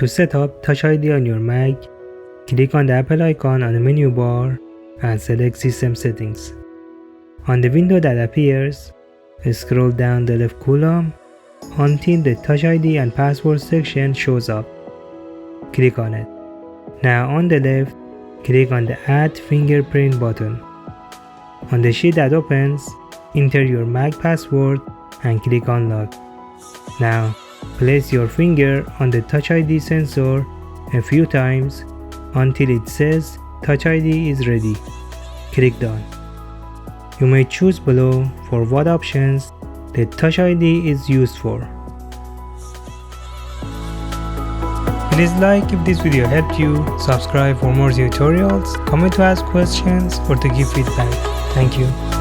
To set up Touch ID on your Mac, click on the Apple icon on the menu bar and select System Settings. On the window that appears, scroll down the left column until the Touch ID and Password section shows up. Click on it. Now on the left, click on the Add Fingerprint button. On the sheet that opens, enter your Mac password and click on Lock. Now, place your finger on the Touch ID sensor a few times until it says Touch ID is ready. Click Done. You may choose below for what options the Touch ID is used for. Please like if this video helped you, subscribe for more tutorials, comment to ask questions or to give feedback. Thank you.